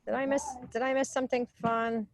Did I miss something fun?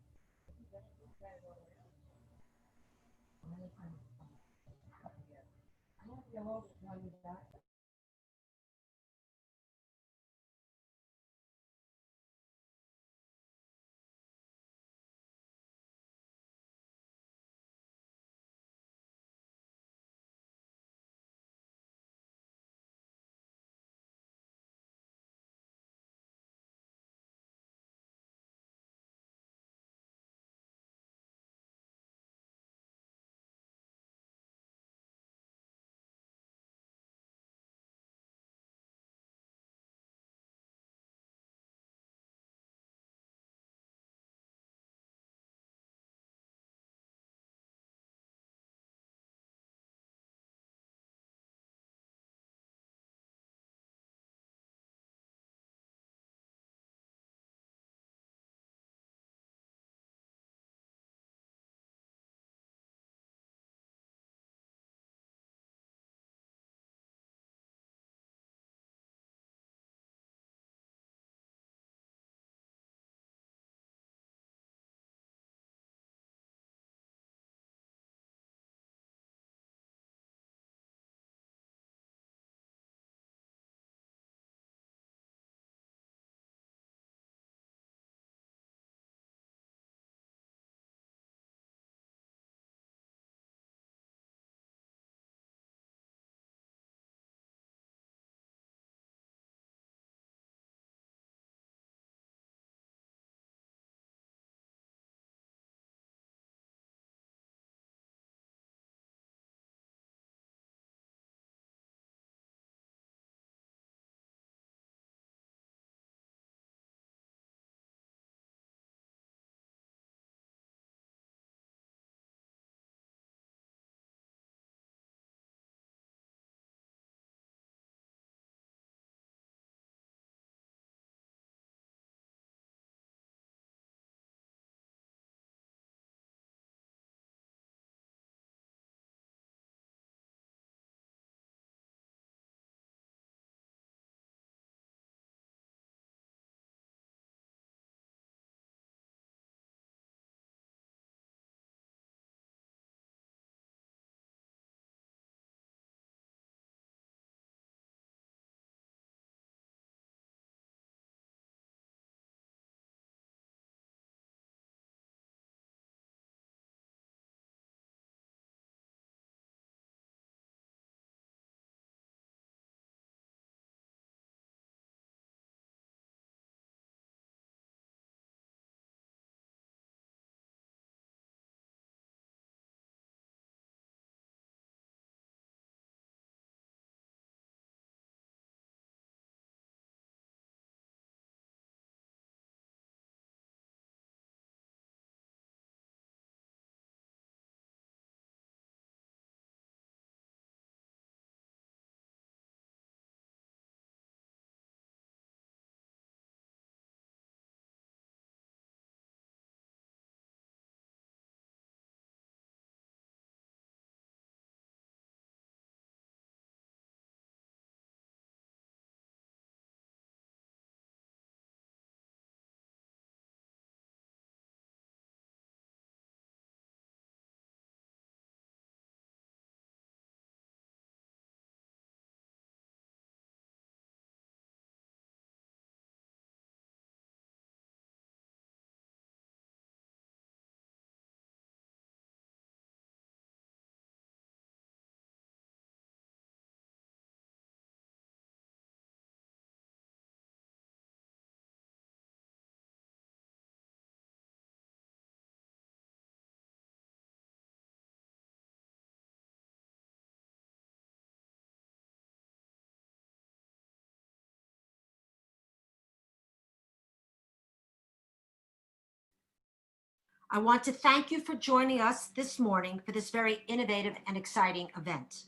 I want to thank you for joining us this morning for this very innovative and exciting event.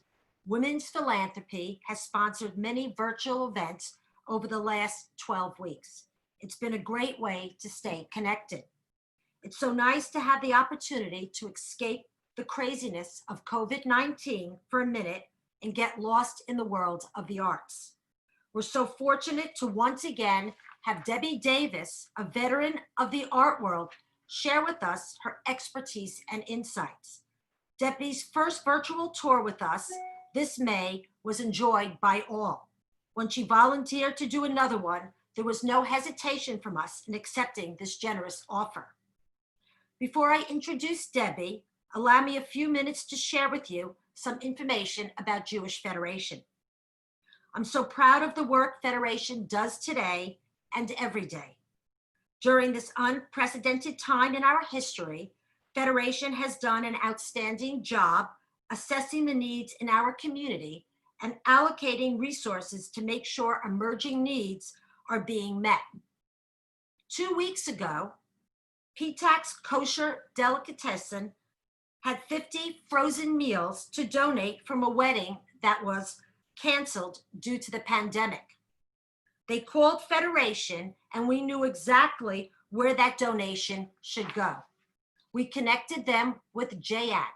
Women's Philanthropy has sponsored many virtual events over the last 12 weeks. It's been a great way to stay connected. It's so nice to have the opportunity to escape the craziness of COVID-19 for a minute and get lost in the world of the arts. We're so fortunate to once again have Debbie Davis, a veteran of the art world, share with us her expertise and insights. Debbie's first virtual tour with us this May was enjoyed by all. When she volunteered to do another one, there was no hesitation from us in accepting this generous offer. Before I introduce Debbie, allow me a few minutes to share with you some information about Jewish Federation. I'm so proud of the work Federation does today and every day. During this unprecedented time in our history, Federation has done an outstanding job assessing the needs in our community and allocating resources to make sure emerging needs are being met. 2 weeks ago, PTAC's Kosher Delicatessen had 50 frozen meals to donate from a wedding that was canceled due to the pandemic. They called Federation and we knew exactly where that donation should go. We connected them with JAT,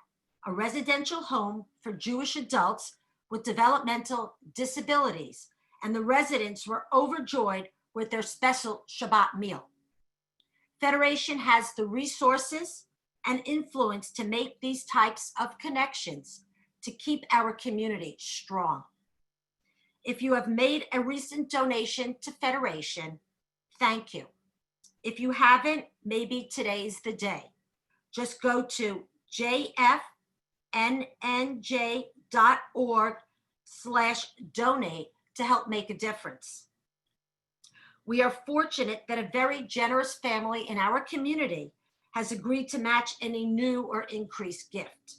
a residential home for Jewish adults with developmental disabilities, and the residents were overjoyed with their special Shabbat meal. Federation has the resources and influence to make these types of connections to keep our community strong. If you have made a recent donation to Federation, thank you. If you haven't, maybe today's the day. Just go to jfnnj.org/donate to help make a difference. We are fortunate that a very generous family in our community has agreed to match any new or increased gift.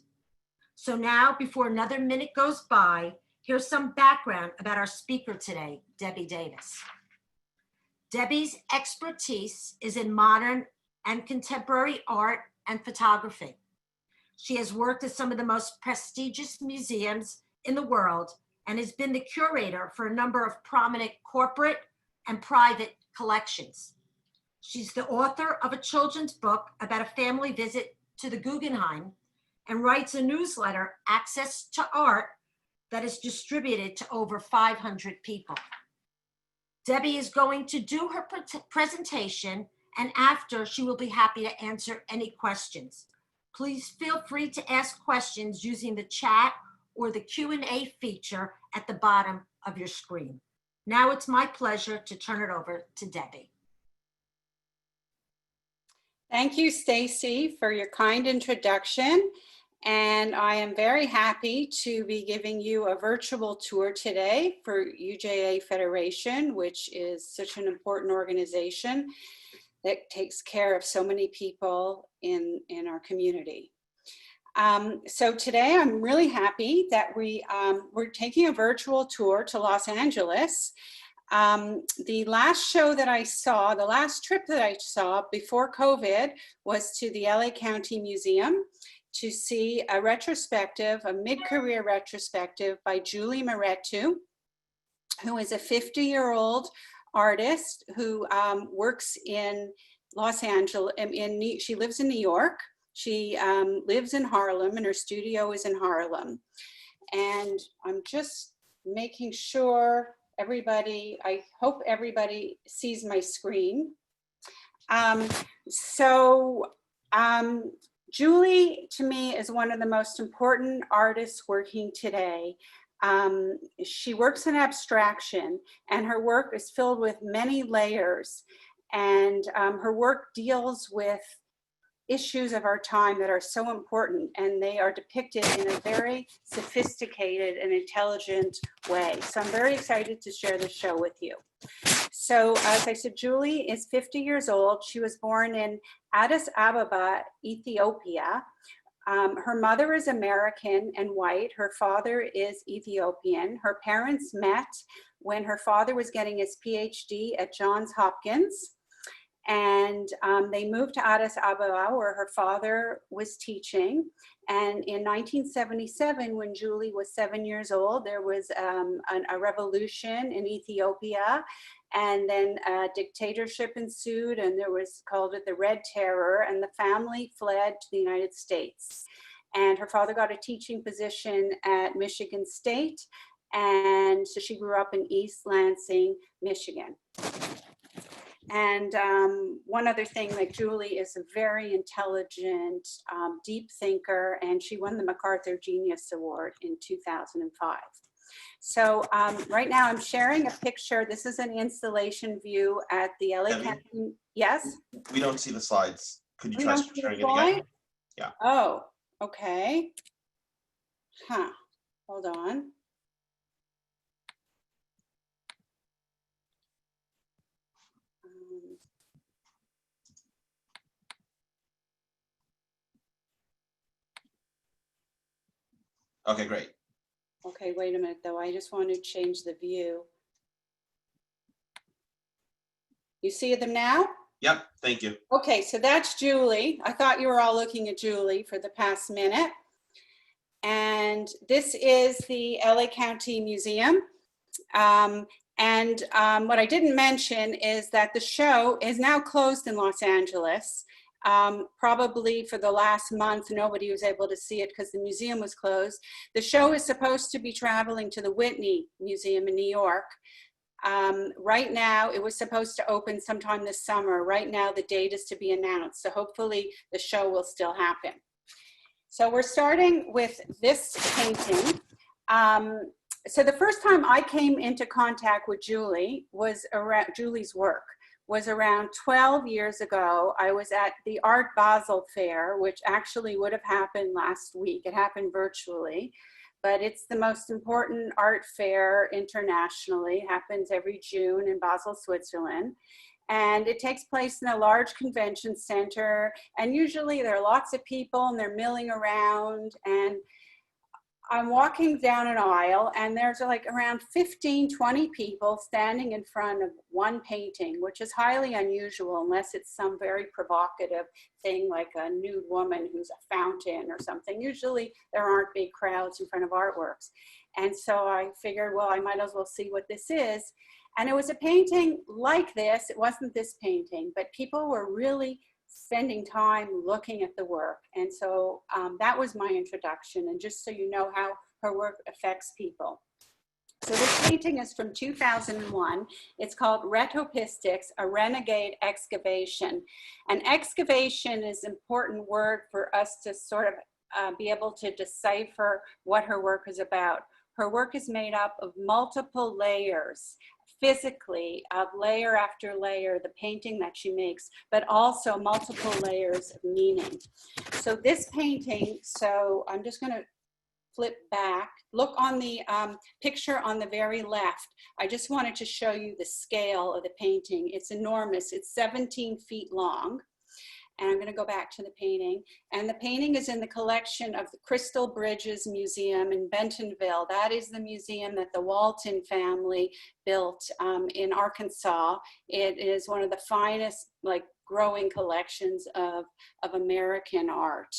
So now, before another minute goes by, here's some background about our speaker today, Debbie Davis. Debbie's expertise is in modern and contemporary art and photography. She has worked at some of the most prestigious museums in the world and has been the curator for a number of prominent corporate and private collections. She's the author of a children's book about a family visit to the Guggenheim and writes a newsletter, Access to Art, that is distributed to over 500 people. Debbie is going to do her presentation, and after, she will be happy to answer any questions. Please feel free to ask questions using the chat or the Q&A feature at the bottom of your screen. Now it's my pleasure to turn it over to Debbie. Thank you, Stacy, for your kind introduction. And I am very happy to be giving you a virtual tour today for UJA Federation, which is such an important organization that takes care of so many people in our community. So today I'm really happy that we're taking a virtual tour to Los Angeles. The last show that I saw, the last trip that I saw before COVID was to the LA County Museum to see a retrospective, a mid-career retrospective by Julie Moretu, who is a 50-year-old artist who works in Los Angeles. She lives in New York. She lives in Harlem and her studio is in Harlem. And I'm just making sure everybody, I hope everybody sees my screen. Julie, to me, is one of the most important artists working today. She works in abstraction, and her work is filled with many layers. And her work deals with issues of our time that are so important, and they are depicted in a very sophisticated and intelligent way. So I'm very excited to share this show with you. So as I said, Julie is 50 years old. She was born in Addis Ababa, Ethiopia. Her mother is American and white. Her father is Ethiopian. Her parents met when her father was getting his PhD at Johns Hopkins. And they moved to Addis Ababa, where her father was teaching. And in 1977, when Julie was 7 years old, there was a revolution in Ethiopia, and then a dictatorship ensued, and there was, called it the Red Terror, and the family fled to the United States. And her father got a teaching position at Michigan State, and so she grew up in East Lansing, Michigan. And one other thing, like Julie is a very intelligent, deep thinker, and she won the MacArthur Genius Award in 2005. So right now I'm sharing a picture. This is an installation view at the LA County. Yes? We don't see the slides. Could you We try don't see the sharing it again? slide? Yeah. Oh, okay. Huh, hold on. Okay, great. Okay, wait a minute though. I just want to change the view. You see them now? Yep, thank you. Okay, so that's Julie. I thought you were all looking at Julie for the past minute. And this is the LA County Museum. What I didn't mention is that the show is now closed in Los Angeles. Probably for the last month, nobody was able to see it because the museum was closed. The show is supposed to be traveling to the Whitney Museum in New York. Right now, it was supposed to open sometime this summer. Right now, the date is to be announced. So hopefully the show will still happen. So we're starting with this painting. So the first time I came into contact with Julie was around Julie's work. Was around 12 years ago. I was at the Art Basel Fair, which actually would have happened last week. It happened virtually, but it's the most important art fair internationally. It happens every June in Basel, Switzerland. And it takes place in a large convention center. And usually there are lots of people and they're milling around. And I'm walking down an aisle and there's like around 15, 20 people standing in front of one painting, which is highly unusual unless it's some very provocative thing like a nude woman who's a fountain or something. Usually there aren't big crowds in front of artworks. And so I figured, well, I might as well see what this is. And it was a painting like this. It wasn't this painting, but people were really spending time looking at the work. And so that was my introduction. And just so you know how her work affects people. So this painting is from 2001. It's called Retopistics, a Renegade Excavation. And excavation is an important word for us to sort of be able to decipher what her work is about. Her work is made up of multiple layers, physically, of layer after layer, the painting that she makes, but also multiple layers of meaning. So this painting, so I'm just going to flip back. Look on the picture on the very left. I just wanted to show you the scale of the painting. It's enormous. It's 17 feet long. And I'm going to go back to the painting. And the painting is in the collection of the Crystal Bridges Museum in Bentonville. That is the museum that the Walton family built in Arkansas. It is one of the finest, like, growing collections of American art.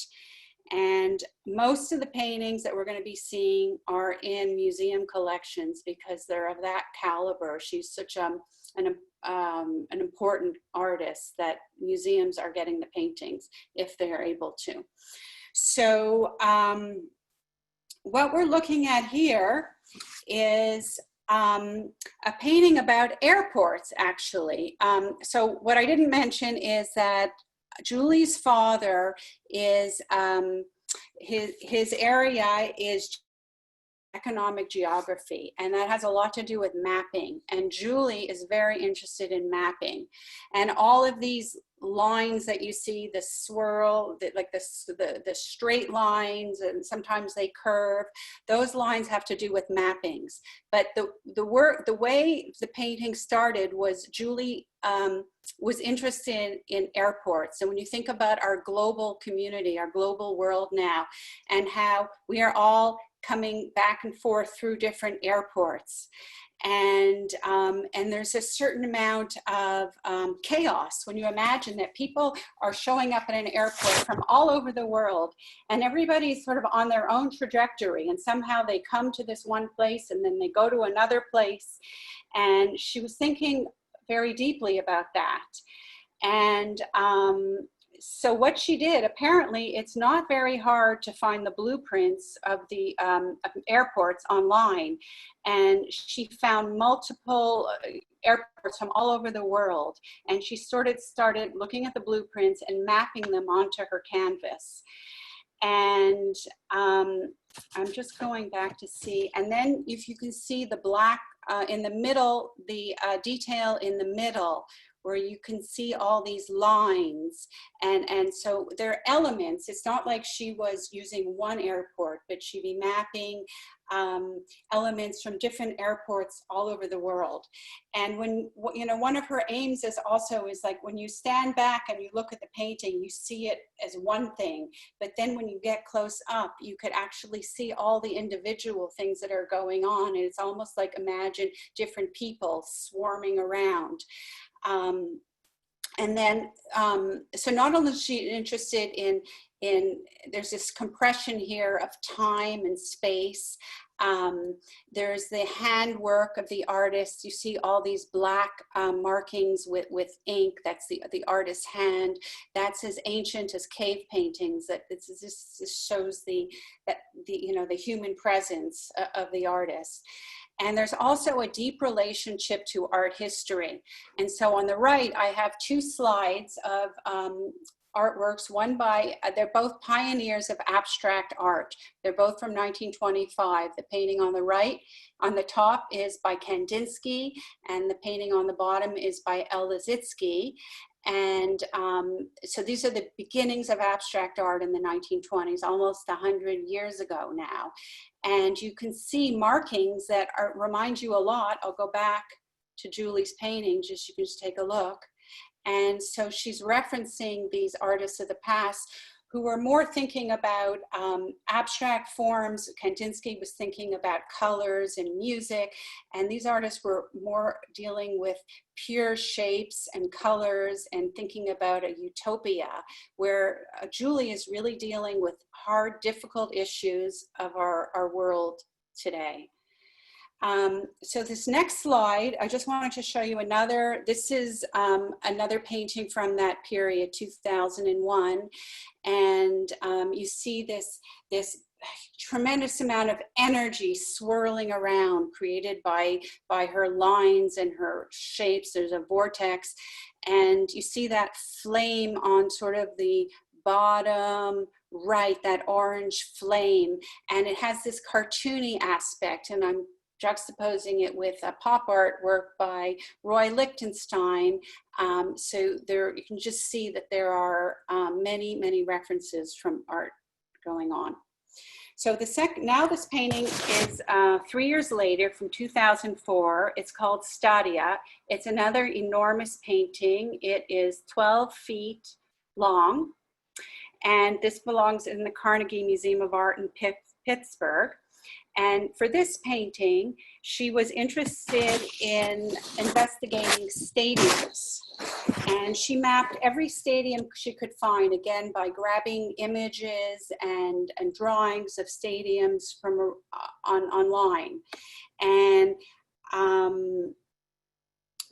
And most of the paintings that we're going to be seeing are in museum collections because they're of that caliber. She's such an important artist that museums are getting the paintings if they're able to. So what we're looking at here is a painting about airports, actually. So what I didn't mention is that Julie's father is, his area is economic geography, and that has a lot to do with mapping. And Julie is very interested in mapping. And all of these lines that you see, the swirl, like the straight lines, and sometimes they curve, those lines have to do with mappings. But the way the painting started was Julie was interested in airports. And when you think about our global community, our global world now, and how we are all coming back and forth through different airports. And there's a certain amount of chaos when you imagine that people are showing up at an airport from all over the world, and everybody's sort of on their own trajectory, and somehow they come to this one place and then they go to another place. And she was thinking very deeply about that. And so what she did, apparently it's not very hard to find the blueprints of the airports online. And she found multiple airports from all over the world. And she started looking at the blueprints and mapping them onto her canvas. And I'm just going back to see, and then if you can see the black in the middle, the detail in the middle, where you can see all these lines, and so they're elements. It's not like she was using one airport, but she'd be mapping elements from different airports all over the world. And when, you know, one of her aims is also is like when you stand back and you look at the painting, you see it as one thing, but then when you get close up, you could actually see all the individual things that are going on. And it's almost like imagine different people swarming around. And then, so not only is she interested in there's this compression here of time and space. There's the handwork of the artist. You see all these black markings with ink. That's the artist's hand. That's as ancient as cave paintings. That this shows the human presence of the artist. And there's also a deep relationship to art history. And so on the right, I have two slides of artworks, one by, they're both pioneers of abstract art. They're both from 1925. The painting on the right, on the top is by Kandinsky, and the painting on the bottom is by El Lissitzky. And so these are the beginnings of abstract art in the 1920s, almost 100 years ago now. And you can see markings that remind you a lot. I'll go back to Julie's painting, you can just take a look. And so she's referencing these artists of the past who were more thinking about abstract forms. Kandinsky was thinking about colors and music, and these artists were more dealing with pure shapes and colors and thinking about a utopia, where Julie is really dealing with hard, difficult issues of our world today. So this next slide, I just wanted to show you another, this is another painting from that period, 2001. And you see this tremendous amount of energy swirling around, created by her lines and her shapes. There's a vortex, and you see that flame on sort of the bottom right, that orange flame, and it has this cartoony aspect, and I'm juxtaposing it with a pop art work by Roy Lichtenstein. So there, you can just see that there are many, many references from art going on. So now this painting is 3 years later, from 2004. It's called Stadia. It's another enormous painting. It is 12 feet long, and this belongs in the Carnegie Museum of Art in Pittsburgh. And for this painting, she was interested in investigating stadiums. And she mapped every stadium she could find, again, by grabbing images and drawings of stadiums from online. And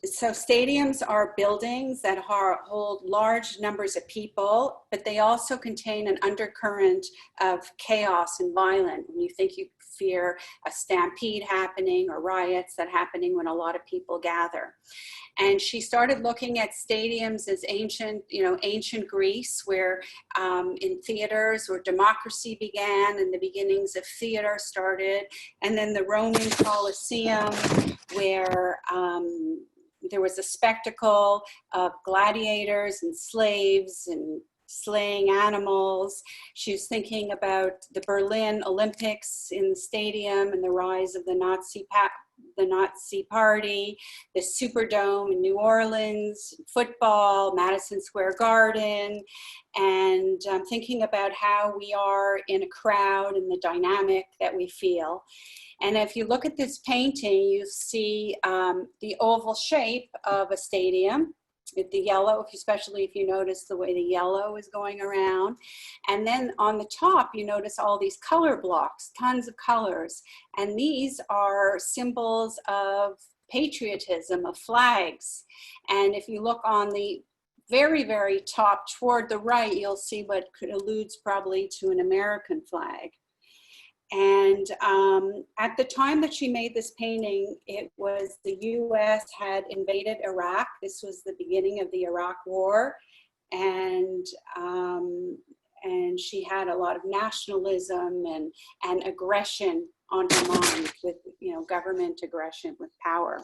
so stadiums are buildings that hold large numbers of people, but they also contain an undercurrent of chaos and violence. When you think you fear a stampede happening or riots that happening when a lot of people gather. And she started looking at stadiums as ancient Greece, where in theaters where democracy began and the beginnings of theater started, and then the Roman Colosseum, where there was a spectacle of gladiators and slaves and slaying animals. She was thinking about the Berlin Olympics in the stadium and the rise of the Nazi Party, the Superdome in New Orleans, football, Madison Square Garden, and thinking about how we are in a crowd and the dynamic that we feel. And if you look at this painting, you see the oval shape of a stadium, with the yellow, especially if you notice the way the yellow is going around. And then on the top, you notice all these color blocks, tons of colors. And these are symbols of patriotism, of flags. And if you look on the very, very top toward the right, you'll see what alludes probably to an American flag. And at the time that she made this painting, it was the US had invaded Iraq. This was the beginning of the Iraq War. And she had a lot of nationalism and aggression on her mind with, you know, government aggression with power.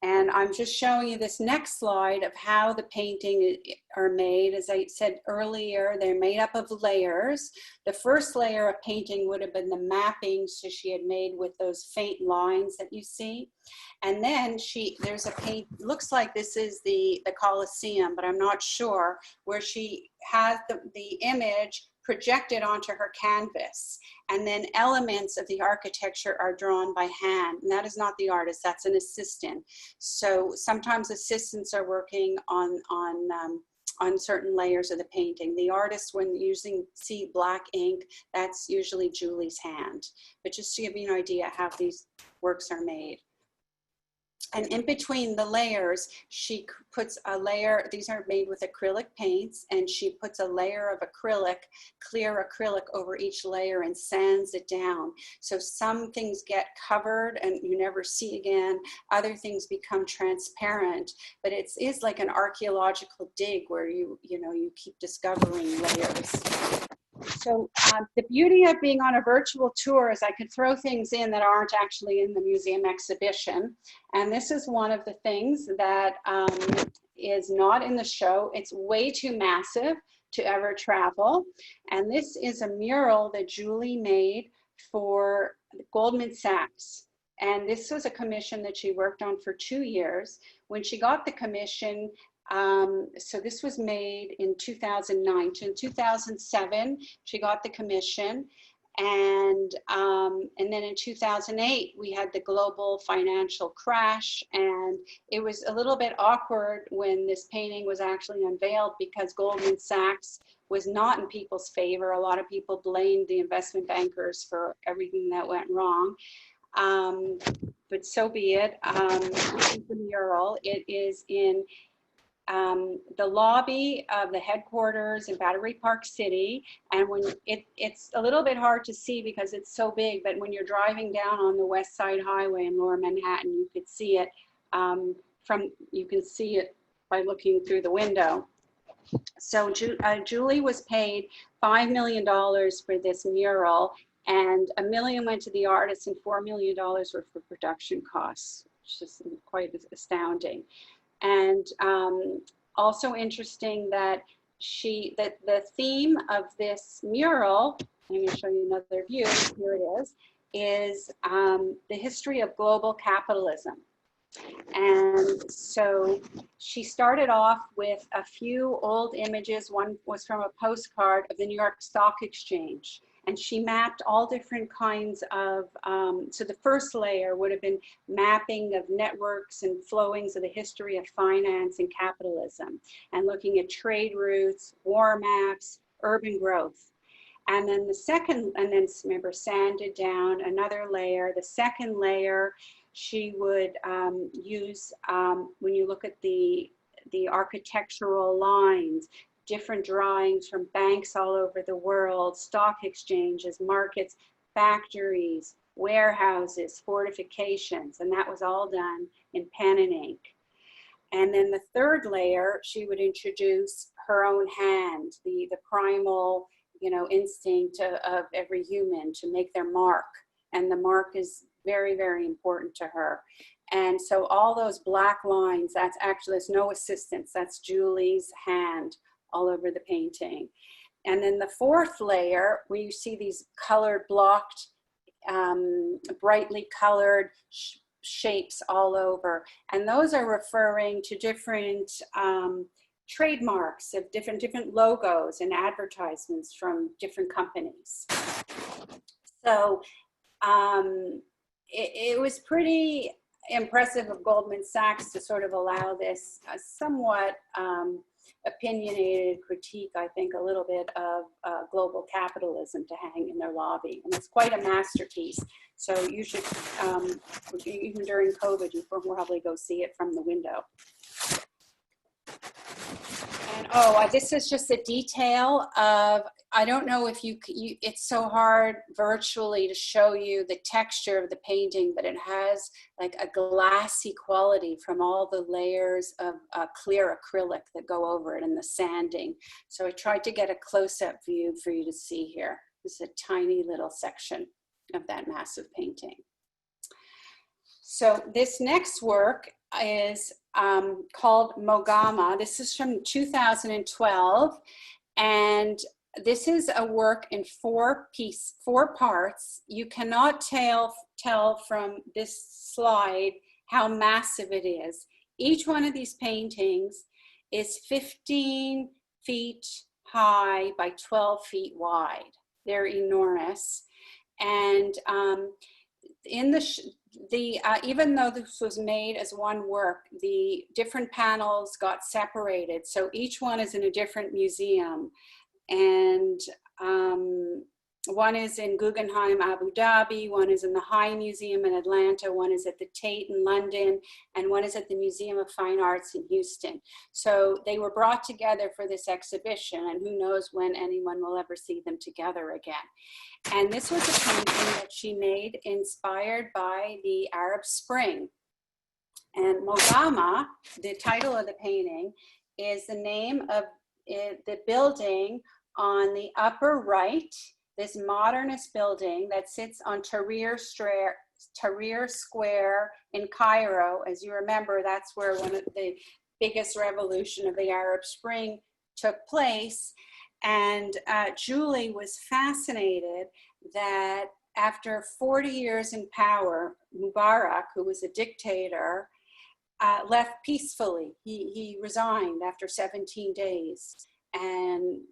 And I'm just showing you this next slide of how the painting are made. As I said earlier, they're made up of layers. The first layer of painting would have been the mapping, so she had made with those faint lines that you see. And then there's a paint, looks like this is the Colosseum, but I'm not sure, where she has the image projected onto her canvas, and then elements of the architecture are drawn by hand, and that is not the artist, that's an assistant. So sometimes assistants are working on certain layers of the painting. The artist, when see black ink, that's usually Julie's hand. But just to give you an idea how these works are made. And in between the layers, she puts a layer, these are made with acrylic paints, and she puts a layer of acrylic, clear acrylic over each layer and sands it down. So some things get covered and you never see again. Other things become transparent, but it is like an archaeological dig where you keep discovering layers. So the beauty of being on a virtual tour is I could throw things in that aren't actually in the museum exhibition. And this is one of the things that is not in the show. It's way too massive to ever travel. And this is a mural that Julie made for Goldman Sachs. And this was a commission that she worked on for 2 years. When she got the commission, so this was made in 2009. In 2007, she got the commission, and then in 2008, we had the global financial crash, and it was a little bit awkward when this painting was actually unveiled because Goldman Sachs was not in people's favor. A lot of people blamed the investment bankers for everything that went wrong. But so be it. This is the mural. It is in the lobby of the headquarters in Battery Park City, and when it's a little bit hard to see because it's so big, but when you're driving down on the West Side Highway in Lower Manhattan, you could see it you can see it by looking through the window. So Julie was paid $5 million for this mural, and $1 million went to the artist and $4 million were for production costs, which is quite astounding. And also interesting that the theme of this mural, I'm going to show you another view, here it is the history of global capitalism. And so she started off with a few old images. One was from a postcard of the New York Stock Exchange. And she mapped all different kinds of, so the first layer would have been mapping of networks and flowings of the history of finance and capitalism, and looking at trade routes, war maps, urban growth. And then the second, and then remember, sanded down another layer. The second layer, she would use, when you look at the architectural lines, different drawings from banks all over the world, stock exchanges, markets, factories, warehouses, fortifications, and that was all done in pen and ink. And then the third layer, she would introduce her own hand, the primal, instinct of every human to make their mark. And the mark is very, very important to her. And so all those black lines, there's no assistance, that's Julie's hand all over the painting. And then the fourth layer, where you see these colored blocked, brightly colored shapes all over. And those are referring to different trademarks of different logos and advertisements from different companies. So it was pretty impressive of Goldman Sachs to sort of allow this somewhat opinionated critique, I think, a little bit of global capitalism to hang in their lobby. And it's quite a masterpiece. So you should, even during COVID, you can probably go see it from the window. And this is just a detail of, I don't know if it's so hard virtually to show you the texture of the painting, but it has like a glassy quality from all the layers of clear acrylic that go over it and the sanding. So I tried to get a close-up view for you to see here. This is a tiny little section of that massive painting. So this next work is called Gama. This is from 2012, and this is a work in four parts. You cannot tell from this slide how massive it is. Each one of these paintings is 15 feet high by 12 feet wide. They're enormous, and even though this was made as one work, the different panels got separated. So each one is in a different museum. And one is in Guggenheim, Abu Dhabi, one is in the High Museum in Atlanta, one is at the Tate in London, and one is at the Museum of Fine Arts in Houston. So they were brought together for this exhibition, and who knows when anyone will ever see them together again. And this was a painting that she made inspired by the Arab Spring. And Gama, the title of the painting, is the name of the building on the upper right, this modernist building that sits on Tahrir Square in Cairo. As you remember, that's where one of the biggest revolution of the Arab Spring took place. And Julie was fascinated that after 40 years in power, Mubarak, who was a dictator, left peacefully. He resigned after 17 days. And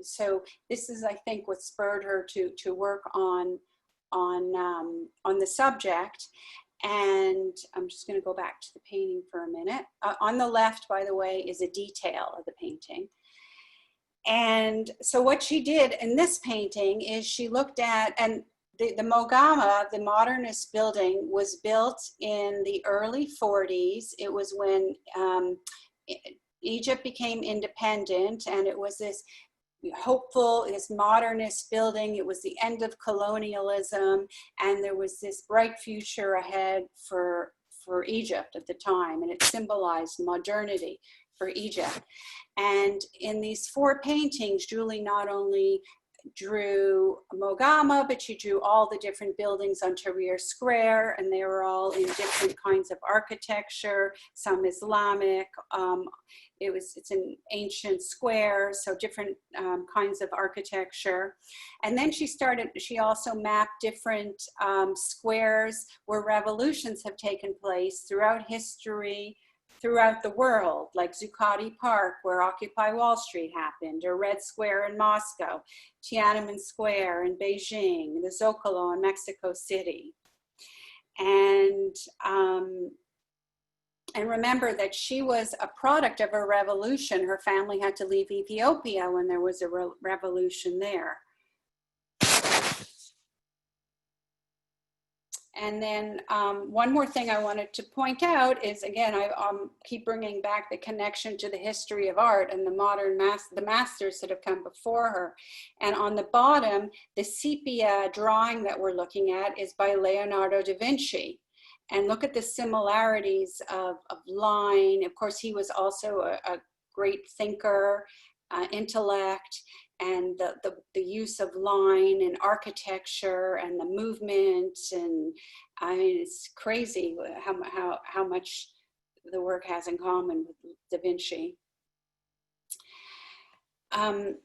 so this is, I think, what spurred her to work on the subject. And I'm just going to go back to the painting for a minute. On the left, by the way, is a detail of the painting. And so what she did in this painting is she looked at, and the Gama, the modernist building, was built in the early 40s. It was when Egypt became independent, and it was this hopeful, this modernist building. It was the end of colonialism, and there was this bright future ahead for Egypt at the time, and it symbolized modernity for Egypt. And in these four paintings, Julie not only drew Gama, but she drew all the different buildings on Tahrir Square, and they were all in different kinds of architecture, some Islamic. It's an ancient square, so different kinds of architecture. And then she also mapped different squares where revolutions have taken place throughout history, throughout the world, like Zuccotti Park, where Occupy Wall Street happened, or Red Square in Moscow, Tiananmen Square in Beijing, the Zocalo in Mexico City. And remember that she was a product of a revolution. Her family had to leave Ethiopia when there was a revolution there. And then one more thing I wanted to point out is, again, I keep bringing back the connection to the history of art and the masters that have come before her. And on the bottom, the sepia drawing that we're looking at is by Leonardo Da Vinci. And look at the similarities of line. Of course, he was also a great thinker, intellect, and the use of line and architecture and the movement. And I mean, it's crazy how much the work has in common with Da Vinci.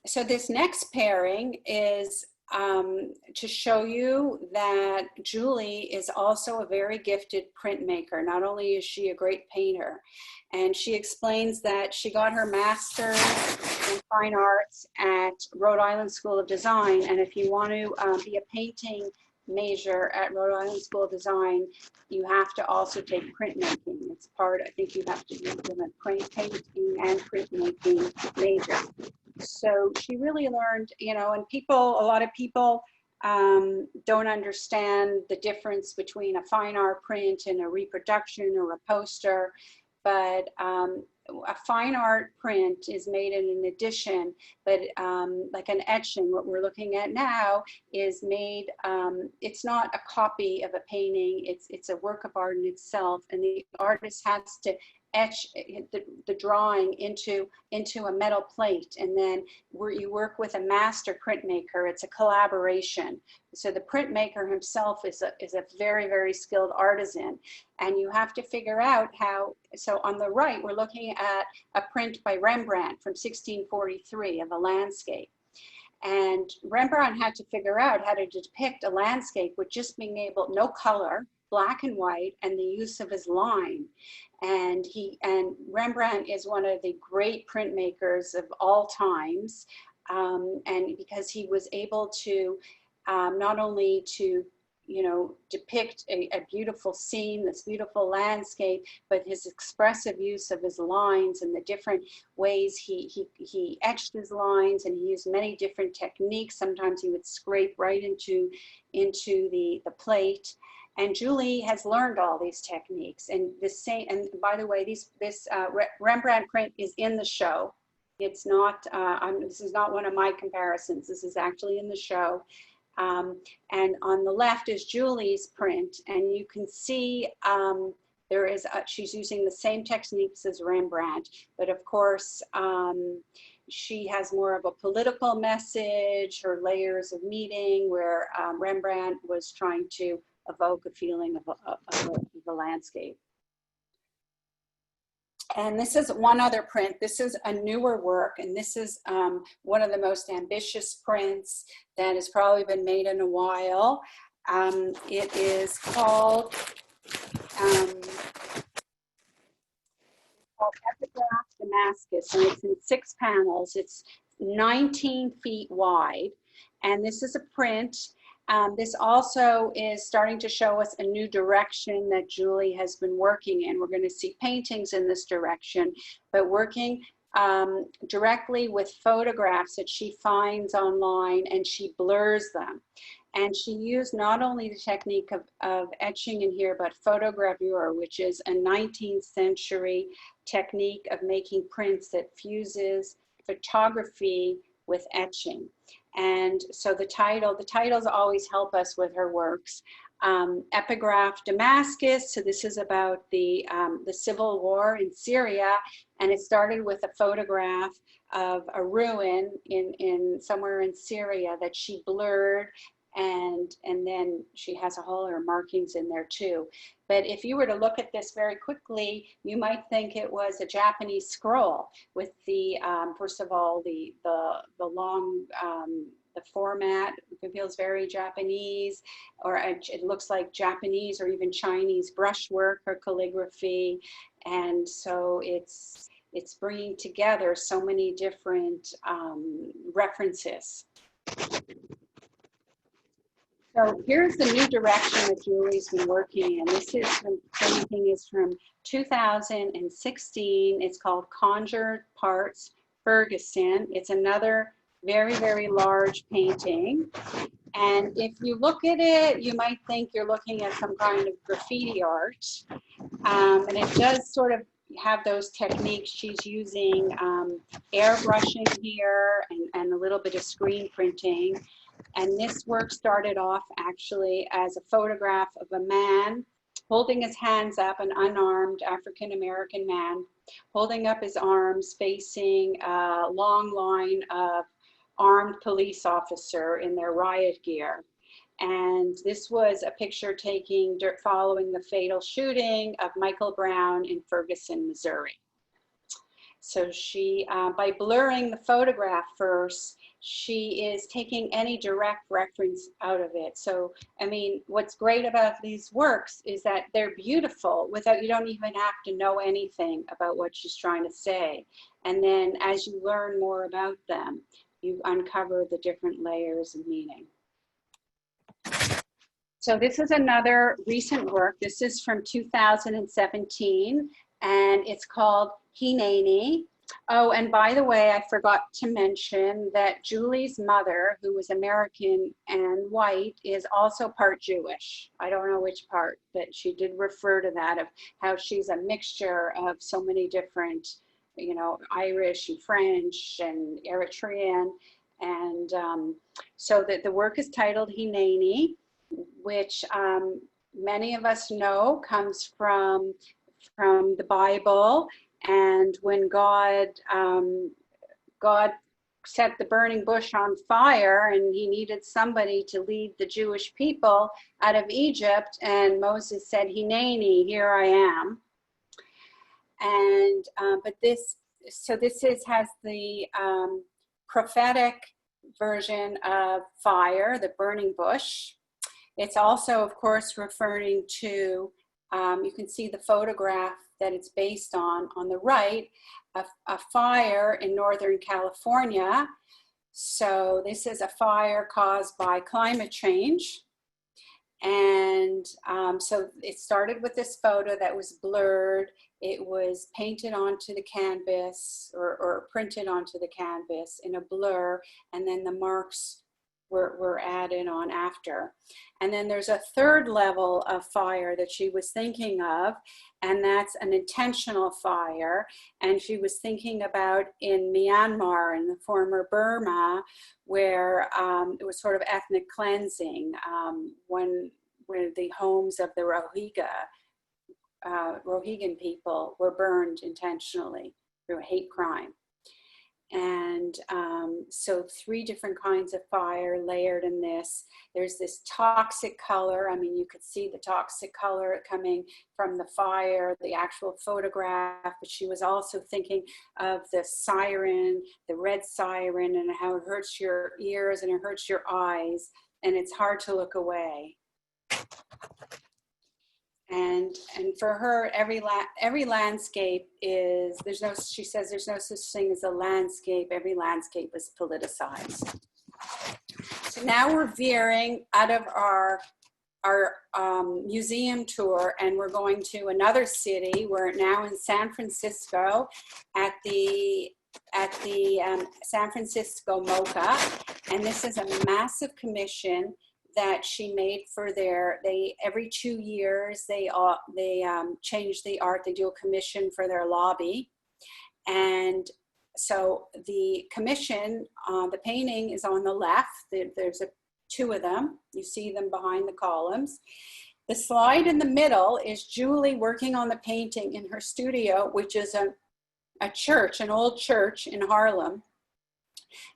So this next pairing is to show you that Julie is also a very gifted printmaker. Not only is she a great painter, and she explains that she got her master's in fine arts at Rhode Island School of Design. And if you want to be a painting major at Rhode Island School of Design, you have to also take printmaking. It's part, I think you have to do a painting and printmaking major. So she really learned, and a lot of people don't understand the difference between a fine art print and a reproduction or a poster. But a fine art print is made in an edition, but like an etching, what we're looking at now is made, it's not a copy of a painting, it's a work of art in itself, and the artist has to etch the drawing into a metal plate, and then you work with a master printmaker. It's a collaboration. So the printmaker himself is a very, very skilled artisan, and you have to figure out how. So on the right, we're looking at a print by Rembrandt from 1643 of a landscape. And Rembrandt had to figure out how to depict a landscape with just being able, no color, black and white, and the use of his line. And Rembrandt is one of the great printmakers of all times. And because he was able to not only to, depict a beautiful scene, this beautiful landscape, but his expressive use of his lines and the different ways he etched his lines, and he used many different techniques. Sometimes he would scrape right into the plate. And Julie has learned all these techniques. And and by the way, this Rembrandt print is in the show. It's not, this is not one of my comparisons. This is actually in the show. And on the left is Julie's print, and you can see she's using the same techniques as Rembrandt, but of course, she has more of a political message, her layers of meaning, where Rembrandt was trying to evoke a feeling of a landscape. And this is one other print. This is a newer work, and this is one of the most ambitious prints that has probably been made in a while. It is called Epigraph Damascus, and it's in 6 panels. It's 19 feet wide, and this is a print. This also is starting to show us a new direction that Julie has been working in. We're going to see paintings in this direction, but working directly with photographs that she finds online, and she blurs them. And she used not only the technique of etching in here, but photogravure, which is a 19th century technique of making prints that fuses photography with etching. And so the titles always help us with her works. Epigraph Damascus, so this is about the civil war in Syria, and it started with a photograph of a ruin in somewhere in Syria that she blurred, and then she has a whole lot of markings in there too. But if you were to look at this very quickly, you might think it was a Japanese scroll with the, first of all, the long, the format feels very Japanese, or it looks like Japanese or even Chinese brushwork or calligraphy. And so it's bringing together so many different references. So here's the new direction that Julie's been working in. This is painting is from 2016. It's called Conjured Parts, Ferguson. It's another very, very large painting. And if you look at it, you might think you're looking at some kind of graffiti art. And it does sort of have those techniques. She's using airbrushing here and a little bit of screen printing. And this work started off actually as a photograph of a man holding his hands up, an unarmed African-American man, holding up his arms facing a long line of armed police officer in their riot gear. And this was a picture taken following the fatal shooting of Michael Brown in Ferguson, Missouri. So she, by blurring the photograph first, she is taking any direct reference out of it. So, I mean, what's great about these works is that they're beautiful without, you don't even have to know anything about what she's trying to say. And then as you learn more about them, you uncover the different layers of meaning. So this is another recent work. This is from 2017, and it's called Hineni. Oh, and by the way, I forgot to mention that Julie's mother, who was American and white, is also part Jewish. I don't know which part, but she did refer to that, of how she's a mixture of so many different Irish and French and Eritrean. And so the work is titled Hineni, which many of us know comes from the Bible. And when God set the burning bush on fire, and he needed somebody to lead the Jewish people out of Egypt, and Moses said, Hineni, here I am. And but this has the prophetic version of fire, the burning bush. It's also, of course, referring to, you can see the photograph that it's based on the right, a fire in Northern California. So this is a fire caused by climate change. And so it started with this photo that was blurred. It was painted onto the canvas or printed onto the canvas in a blur, and then the marks were added on after. And then there's a third level of fire that she was thinking of, and that's an intentional fire. And she was thinking about in Myanmar, in the former Burma, where it was sort of ethnic cleansing, when the homes of the Rohingyan people were burned intentionally through a hate crime. And so 3 different kinds of fire layered in this. There's this toxic color. I mean, you could see the toxic color coming from the fire, the actual photograph, but she was also thinking of the siren, the red siren, and how it hurts your ears and it hurts your eyes, and it's hard to look away. And for her, every landscape is, she says there's no such thing as a landscape. Every landscape is politicized. So now we're veering out of our museum tour, and we're going to another city. We're now in San Francisco at the San Francisco Mocha, and this is a massive commission that she made for every 2 years they change the art. They do a commission for their lobby. And so the commission, the painting is on the left. There's 2 of them. You see them behind the columns. The slide in the middle is Julie working on the painting in her studio, which is a church, an old church in Harlem.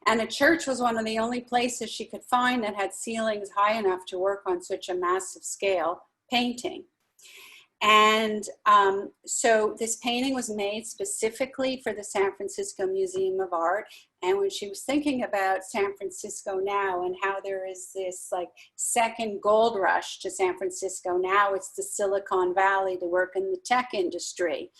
And a church was one of the only places she could find that had ceilings high enough to work on such a massive scale painting. And so this painting was made specifically for the San Francisco Museum of Art. And when she was thinking about San Francisco now and how there is this like second gold rush to San Francisco, now it's the Silicon Valley to work in the tech industry.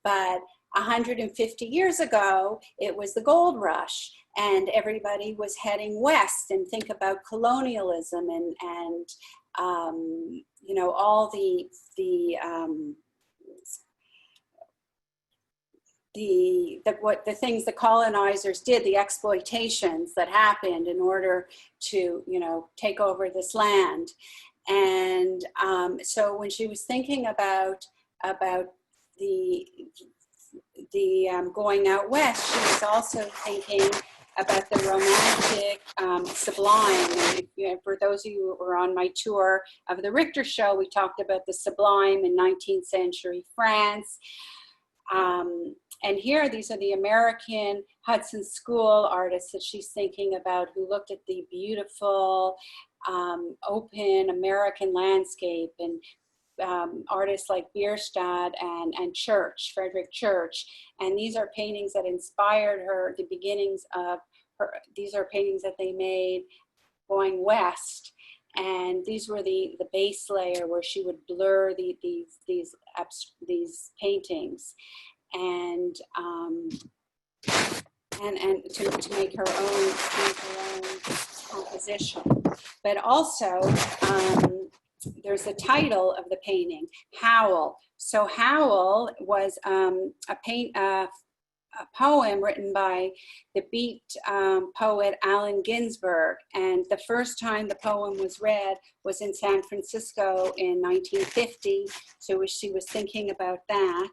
But 150 years ago, it was the gold rush, and everybody was heading west. And think about colonialism and all the things the colonizers did, the exploitations that happened in order to take over this land. And so when she was thinking about the going out west, she was also thinking about the romantic sublime. And for those of you who were on my tour of the Richter show, we talked about the sublime in 19th century France. And here, these are the American Hudson School artists that she's thinking about, who looked at the beautiful, open American landscape, and artists like Bierstadt and Church, Frederick Church. And these are paintings that inspired her, the beginnings of her. These are paintings that they made going west. And these were the base layer where she would blur these paintings, and to make her own composition. But also, there's the title of the painting, Howl. So Howl was a poem written by the beat poet Allen Ginsberg. And the first time the poem was read was in San Francisco in 1950. So she was thinking about that.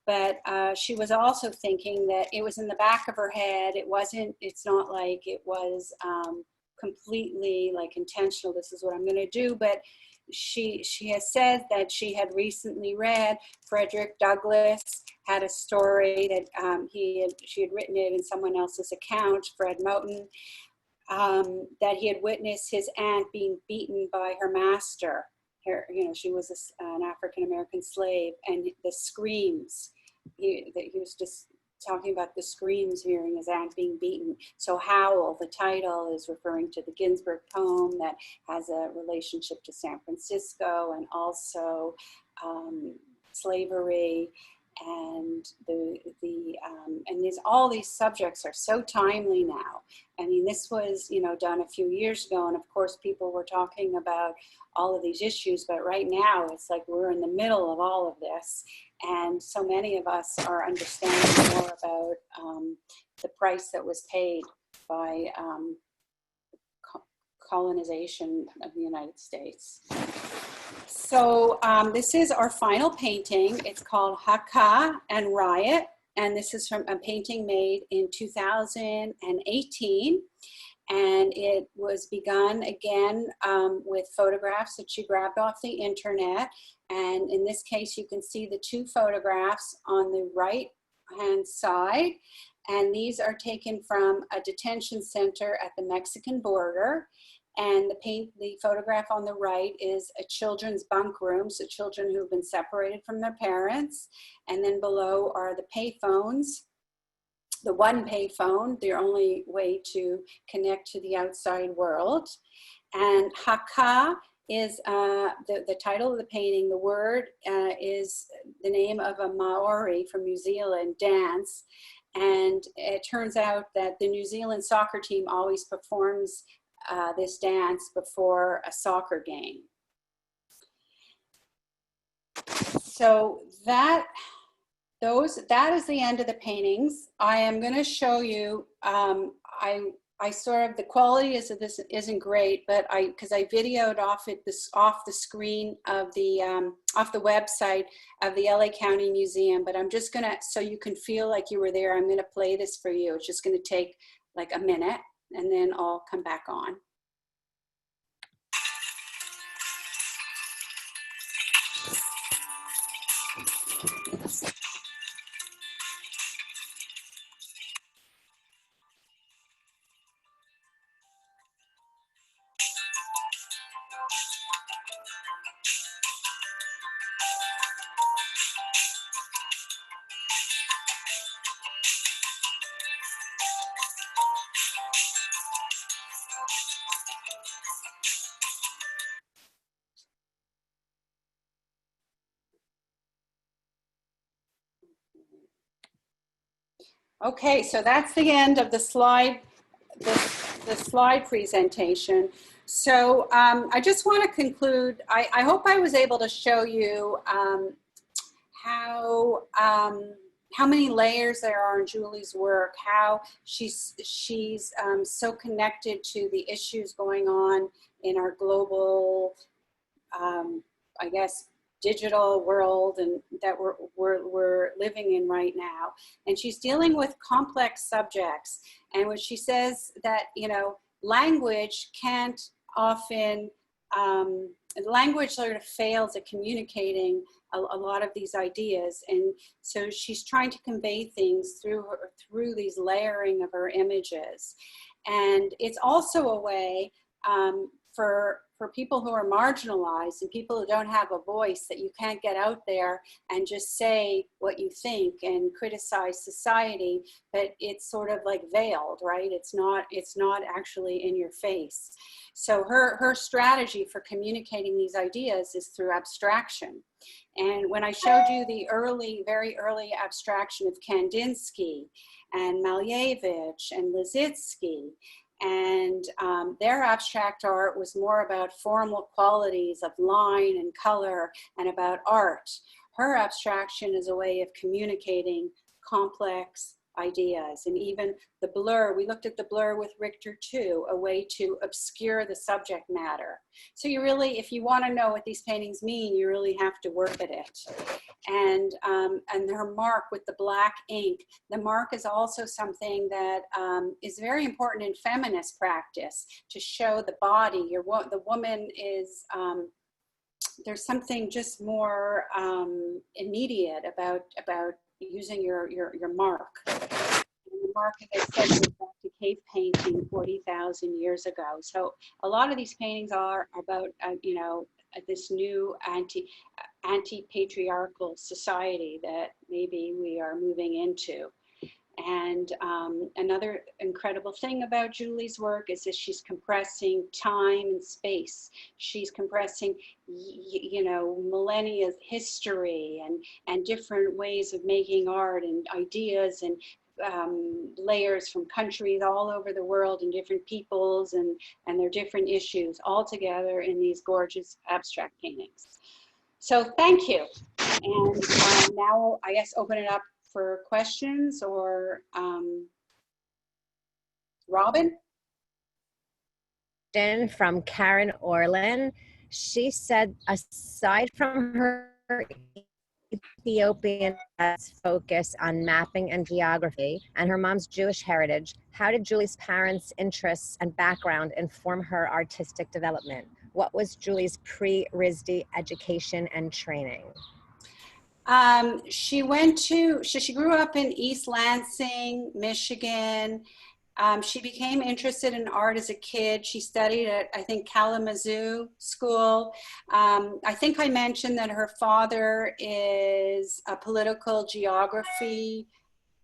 but she was also thinking that it was in the back of her head. It's not like it was completely like intentional, this is what I'm going to do, but she has said that she had recently read Frederick Douglass had a story that she had written it in someone else's account, Fred Moten, that he had witnessed his aunt being beaten by her master. She was an African-American slave, and the screams, he was just talking about the screams hearing his aunt being beaten. So Howl, the title, is referring to the Ginsberg poem that has a relationship to San Francisco and also slavery. And all these subjects are so timely now. I mean, this was, done a few years ago, and of course people were talking about all of these issues, but right now it's like we're in the middle of all of this, and so many of us are understanding more about the price that was paid by colonization of the United States. So this is our final painting. It's called Haka and Riot, and this is from a painting made in 2018. And it was begun again with photographs that she grabbed off the internet. And in this case, you can see the two photographs on the right-hand side. And these are taken from a detention center at the Mexican border. And the photograph on the right is a children's bunk room, so children who've been separated from their parents. And then below are the payphones, the one payphone, their only way to connect to the outside world. And Haka is the title of the painting. The word is the name of a Maori from New Zealand dance. And it turns out that the New Zealand soccer team always performs this dance before a soccer game. So that is the end of the paintings. I am going to show you. I sort of, the quality of this isn't great, but because I videoed off the screen of the off the website of the LA County Museum. But I'm just gonna, so you can feel like you were there, I'm gonna play this for you. It's just gonna take like a minute, and then I'll come back on. Okay, so that's the end of the slide, the slide presentation. So I just want to conclude. I hope I was able to show you how many layers there are in Julie's work, how she's so connected to the issues going on in our global, I guess, digital world and that we're living in right now. And she's dealing with complex subjects. And when she says that, language can't often, language sort of fails at communicating a lot of these ideas. And so she's trying to convey things through these layering of her images. And it's also a way for people who are marginalized and people who don't have a voice, that you can't get out there and just say what you think and criticize society, but it's sort of like veiled, right? It's not actually in your face. So her strategy for communicating these ideas is through abstraction. And when I showed you the very early abstraction of Kandinsky and Malevich and Liszewski, and their abstract art was more about formal qualities of line and color and about art. Her abstraction is a way of communicating complex ideas. And even the blur, we looked at the blur with Richter too, a way to obscure the subject matter. So you really, if you want to know what these paintings mean, you really have to work at it. And her mark with the black ink, the mark is also something that is very important in feminist practice, to show the body. The woman is, there's something just more immediate about using your mark. And the mark, as I said, goes back to cave painting 40,000 years ago. So a lot of these paintings are about, you know, this new anti-patriarchal society that maybe we are moving into. And another incredible thing about Julie's work is that she's compressing time and space. She's compressing, you know, millennia history and different ways of making art and ideas and layers from countries all over the world and different peoples and their different issues all together in these gorgeous abstract paintings. So thank you. And now I guess open it up for questions, or Robin? From Karen Orlin. She said, aside from her Ethiopian focus on mapping and geography and her mom's Jewish heritage, how did Julie's parents' interests and background inform her artistic development? What was Julie's pre-RISD education and training? She grew up in East Lansing, Michigan. She became interested in art as a kid. She studied at, I think, Kalamazoo School. I think I mentioned that her father is a political geography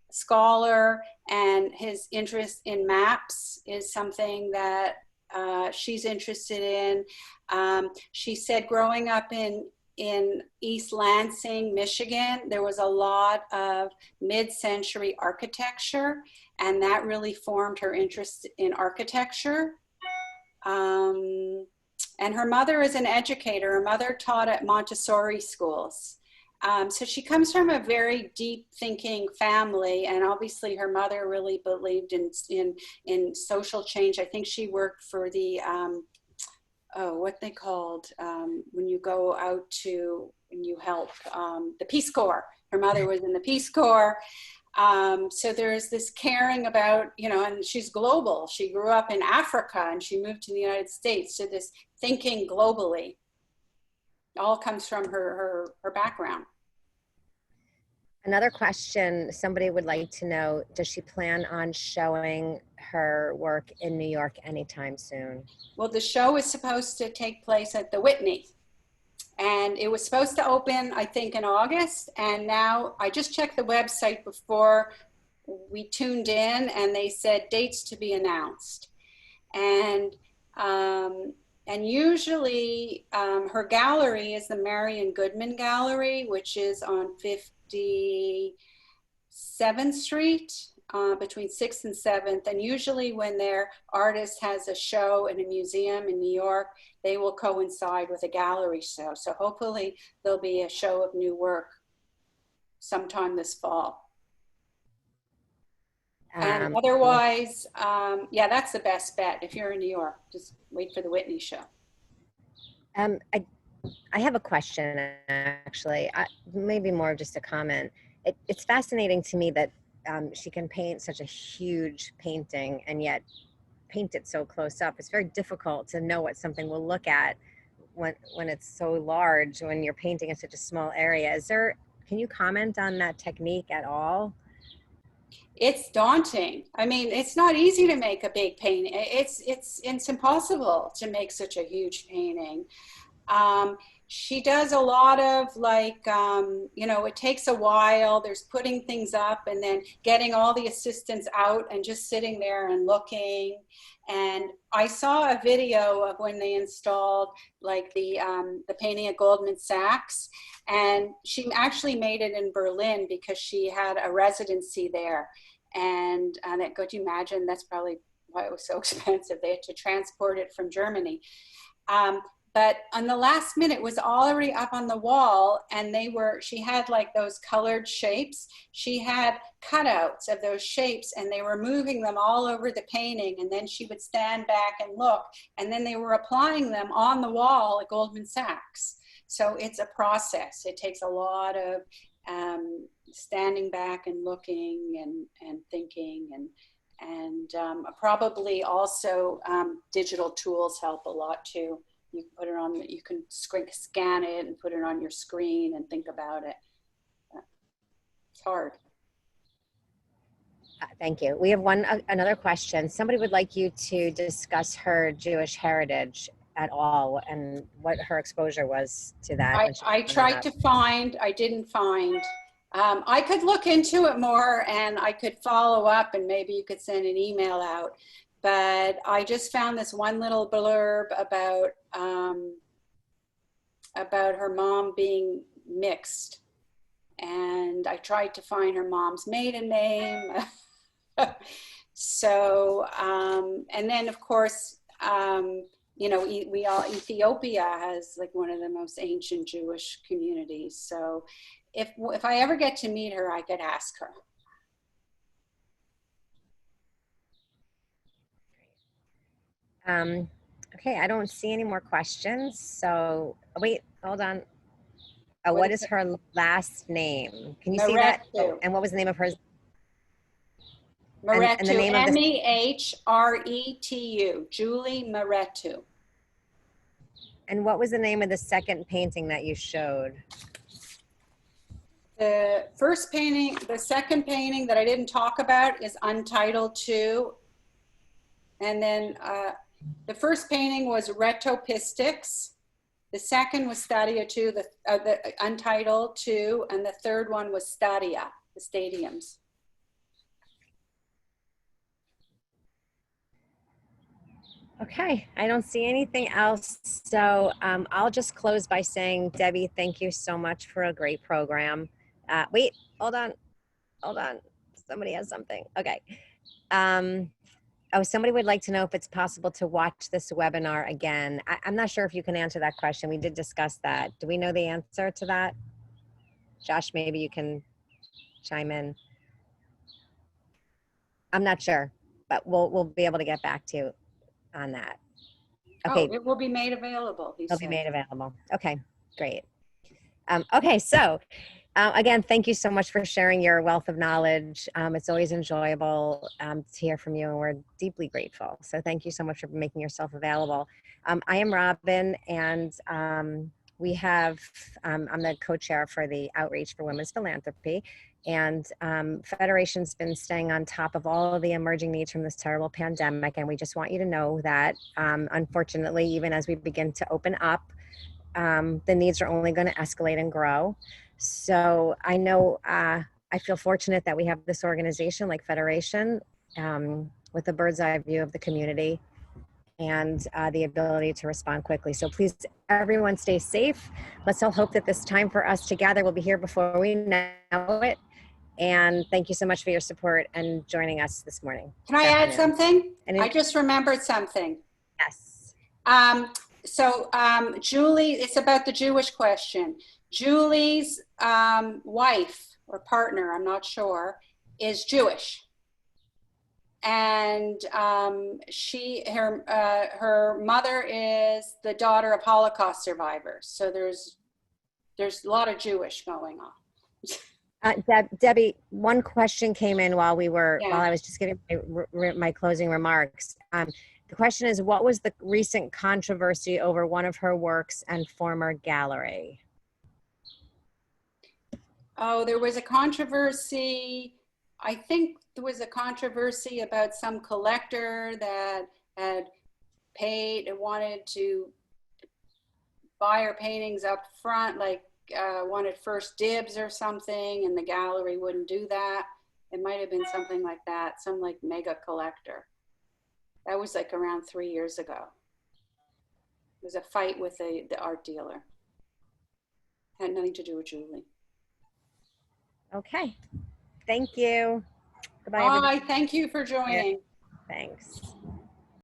scholar, and his interest in maps is something that she's interested in. She said growing up in East Lansing, Michigan, there was a lot of mid-century architecture, and that really formed her interest in architecture. And her mother is an educator. Her mother taught at Montessori schools. So she comes from a very deep thinking family, and obviously her mother really believed in social change. I think she worked for the what they called when you go out to and you help, the Peace Corps. Her mother was in the Peace Corps. So there's this caring about, you know, and she's global. She grew up in Africa and she moved to the United States. So this thinking globally all comes from her background. Another question somebody would like to know, does she plan on showing her work in New York anytime soon? Well, the show is supposed to take place at the Whitney, and it was supposed to open, I think, in August. And now I just checked the website before we tuned in, and they said dates to be announced. And usually her gallery is the Marion Goodman Gallery, which is on 57th Street, between 6th and 7th. And usually when their artist has a show in a museum in New York, they will coincide with a gallery show. So hopefully there'll be a show of new work sometime this fall. And otherwise, yeah, that's the best bet. If you're in New York, just wait for the Whitney show. I have a question, actually, maybe more just a comment. It's fascinating to me that she can paint such a huge painting and yet paint it so close up. It's very difficult to know what something will look at when it's so large, when you're painting in such a small area. Can you comment on that technique at all? It's daunting. I mean, it's not easy to make a big painting. It's impossible to make such a huge painting. She does a lot of like, you know, it takes a while. There's putting things up and then getting all the assistants out and just sitting there and looking. And I saw a video of when they installed like the painting at Goldman Sachs, and she actually made it in Berlin because she had a residency there. And could you imagine? That's probably why it was so expensive. They had to transport it from Germany. but on the last minute it was already up on the wall, and she had like those colored shapes. She had cutouts of those shapes, and they were moving them all over the painting, and then she would stand back and look, and then they were applying them on the wall at Goldman Sachs. So it's a process. It takes a lot of standing back and looking and thinking, and probably also digital tools help a lot too. You can put it on, you can scan it and put it on your screen and think about it. It's hard. Thank you. We have another question. Somebody would like you to discuss her Jewish heritage at all and what her exposure was to that. I tried to find, I didn't find. I could look into it more and I could follow up, and maybe you could send an email out. But I just found this one little blurb about her mom being mixed. And I tried to find her mom's maiden name. So, and then of course, you know, Ethiopia has like one of the most ancient Jewish communities. So if I ever get to meet her, I could ask her. Okay, I don't see any more questions. So wait, hold on. What is her last name? Can you see that? Oh, and what was the name of hers? Meretu, and the name Mehretu, Julie Meretu. And what was the name of the second painting that you showed? The first painting, the second painting that I didn't talk about is Untitled 2. And then the first painting was Retopistics. The second was Stadia 2, the Untitled 2, and the third one was Stadia, the stadiums. Okay, I don't see anything else. So I'll just close by saying, Debbie, thank you so much for a great program. Wait, hold on. Somebody has something. Okay. Oh, somebody would like to know if it's possible to watch this webinar again. I'm not sure if you can answer that question. We did discuss that. Do we know the answer to that? Josh, maybe you can chime in. I'm not sure, but we'll be able to get back to you on that. Okay. Oh, it will be made available. It'll be made available. Okay, great. Okay, so again, thank you so much for sharing your wealth of knowledge. It's always enjoyable to hear from you, and we're deeply grateful. So thank you so much for making yourself available. I am Robin, and we have, I'm the co-chair for the Outreach for Women's Philanthropy, and Federation's been staying on top of all of the emerging needs from this terrible pandemic, and we just want you to know that unfortunately, even as we begin to open up, the needs are only going to escalate and grow. So I know I feel fortunate that we have this organization like Federation with a bird's eye view of the community and the ability to respond quickly. So please, everyone, stay safe. Let's all hope that this time for us to gather will be here before we know it. And thank you so much for your support and joining us this morning. Can I add something? I just remembered something. Yes. Julie, it's about the Jewish question. Julie's wife or partner, I'm not sure, is Jewish. And her mother is the daughter of Holocaust survivors. So there's a lot of Jewish going on. Debbie, one question came in while I was just giving my closing remarks. The question is, what was the recent controversy over one of her works and former gallery? Oh, there was a controversy. I think there was a controversy about some collector that had paid and wanted to buy her paintings up front, like wanted first dibs or something, and the gallery wouldn't do that. It might have been something like that, some like mega collector. That was like around 3 years ago. It was a fight with the art dealer. Had nothing to do with Julie. Okay, thank you. Goodbye. Bye, thank you for joining. Thanks.